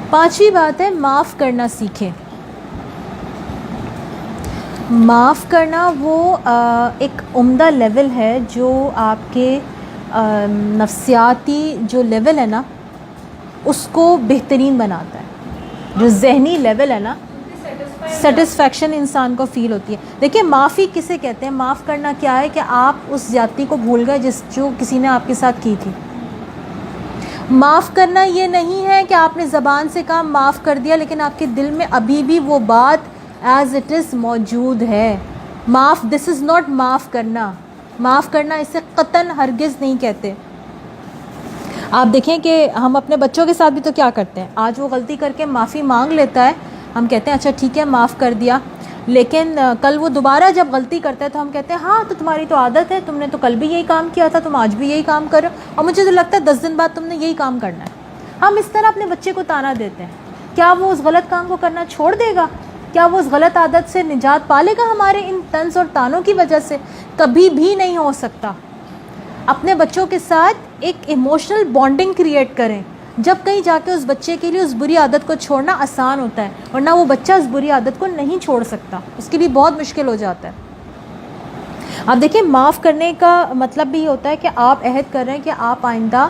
پانچویں بات ہے معاف کرنا سیکھیں. معاف کرنا وہ ایک عمدہ لیول ہے جو آپ کے نفسیاتی جو لیول ہے نا اس کو بہترین بناتا ہے. جو ذہنی لیول ہے نا سیٹسفیکشن انسان کو فیل ہوتی ہے. دیکھیں معافی کسے کہتے ہیں؟ معاف کرنا کیا ہے کہ آپ اس زیادتی کو بھول گئے جو کسی نے آپ کے ساتھ کی تھی. معاف کرنا یہ نہیں ہے کہ آپ نے زبان سے کہا معاف کر دیا لیکن آپ کے دل میں ابھی بھی وہ بات ایز اٹ از موجود ہے. معاف دس از ناٹ معاف کرنا. معاف کرنا اسے قطعاً ہرگز نہیں کہتے. آپ دیکھیں کہ ہم اپنے بچوں کے ساتھ بھی تو کیا کرتے ہیں. آج وہ غلطی کر کے معافی مانگ لیتا ہے, ہم کہتے ہیں اچھا ٹھیک ہے معاف کر دیا, لیکن کل وہ دوبارہ جب غلطی کرتا ہے تو ہم کہتے ہیں ہاں تو تمہاری تو عادت ہے, تم نے تو کل بھی یہی کام کیا تھا, تم آج بھی یہی کام کرو اور مجھے تو لگتا ہے 10 دن بعد تم نے یہی کام کرنا ہے. ہم اس طرح اپنے بچے کو تانا دیتے ہیں. کیا وہ اس غلط کام کو کرنا چھوڑ دے گا؟ کیا وہ اس غلط عادت سے نجات پا لے گا ہمارے ان طنز اور تانوں کی وجہ سے؟ کبھی بھی نہیں ہو سکتا. اپنے بچوں کے ساتھ ایک ایموشنل بانڈنگ کریٹ کریں, جب کہیں جا کے اس بچے کے لیے اس بری عادت کو چھوڑنا آسان ہوتا ہے, ورنہ وہ بچہ اس بری عادت کو نہیں چھوڑ سکتا, اس کے لیے بہت مشکل ہو جاتا ہے. آپ دیکھیں معاف کرنے کا مطلب بھی یہ ہوتا ہے کہ آپ عہد کر رہے ہیں کہ آپ آئندہ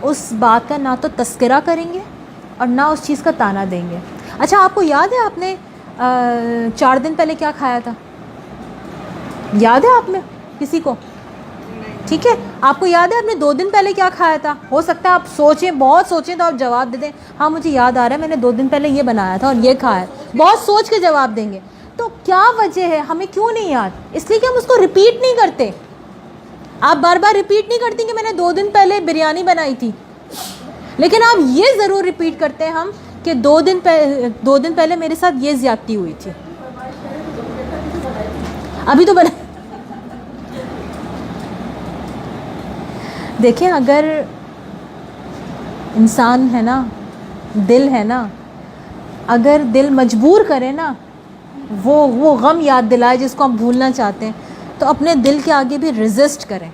اس بات کا نہ تو تذکرہ کریں گے اور نہ اس چیز کا تانا دیں گے. اچھا آپ کو یاد ہے آپ نے 4 دن پہلے کیا کھایا تھا؟ یاد ہے آپ میں کسی کو؟ ٹھیک ہے, آپ کو یاد ہے آپ نے 2 دن پہلے کیا کھایا تھا؟ ہو سکتا ہے آپ سوچیں, بہت سوچیں تو آپ جواب دے دیں ہاں مجھے یاد آ رہا ہے میں نے 2 دن پہلے یہ بنایا تھا اور یہ کھایا. بہت سوچ کے جواب دیں گے. تو کیا وجہ ہے, ہمیں کیوں نہیں یاد؟ اس لیے کہ ہم اس کو ریپیٹ نہیں کرتے. آپ بار بار ریپیٹ نہیں کرتی کہ میں نے 2 دن پہلے بریانی بنائی تھی, لیکن آپ یہ ضرور ریپیٹ کرتے ہیں ہم کہ 2 دن پہلے میرے ساتھ یہ زیادتی ہوئی تھی. ابھی تو بنا. دیکھیں اگر انسان ہے نا, دل ہے نا, اگر دل مجبور کرے نا وہ غم یاد دلائے جس کو ہم بھولنا چاہتے ہیں, تو اپنے دل کے آگے بھی ریزسٹ کریں.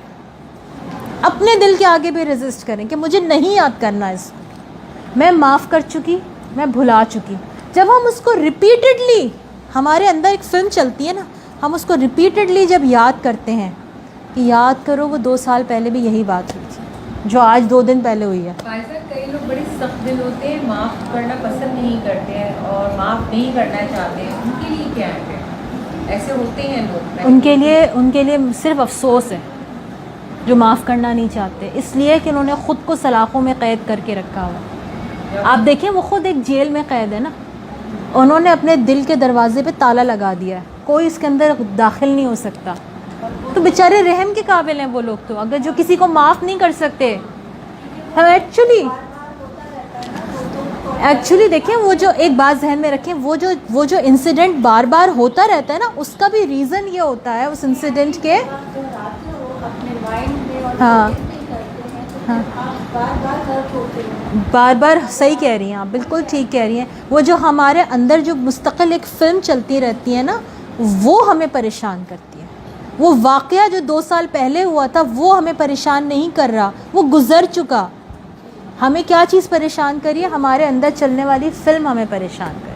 اپنے دل کے آگے بھی ریزسٹ کریں کہ مجھے نہیں یاد کرنا اس کو, میں معاف کر چکی, میں بھلا چکی. جب ہم اس کو ریپیٹڈلی, ہمارے اندر ایک فلم چلتی ہے نا, ہم اس کو ریپیٹڈلی جب یاد کرتے ہیں کہ یاد کرو وہ 2 سال پہلے بھی یہی بات ہوئی تھی جو آج 2 دن پہلے ہوئی ہے. کئی لوگ بڑے سخت دل ہوتے ہیں, معاف کرنا پسند نہیں کرتے ہیں اور معاف نہیں کرنا چاہتے ہیں, ان کے لیے کیا ہے؟ ایسے ہوتے ہیں لوگ. ان کے لیے صرف افسوس ہے جو معاف کرنا نہیں چاہتے, اس لیے کہ انہوں نے خود کو سلاخوں میں قید کر کے رکھا ہوا. آپ دیکھیں وہ خود ایک جیل میں قید ہے نا, انہوں نے اپنے دل کے دروازے پہ تالا لگا دیا ہے, کوئی اس کے اندر داخل نہیں ہو سکتا. تو بیچارے رحم کے قابل ہیں وہ لوگ, تو اگر جو کسی کو معاف نہیں کر سکتے. ہم ایکچولی دیکھیں وہ جو ایک بات ذہن میں رکھیں, وہ جو انسیڈنٹ بار بار ہوتا رہتا ہے نا, اس کا بھی ریزن یہ ہوتا ہے اس انسیڈنٹ کے. ہاں ہاں بار بار صحیح کہہ رہی ہیں آپ, بالکل ٹھیک کہہ رہی ہیں. وہ جو ہمارے اندر جو مستقل ایک فلم چلتی رہتی ہے نا, وہ ہمیں پریشان کرتی ہے. وہ واقعہ جو 2 سال پہلے ہوا تھا وہ ہمیں پریشان نہیں کر رہا, وہ گزر چکا. ہمیں کیا چیز پریشان کری ہے؟ ہمارے اندر چلنے والی فلم ہمیں پریشان کر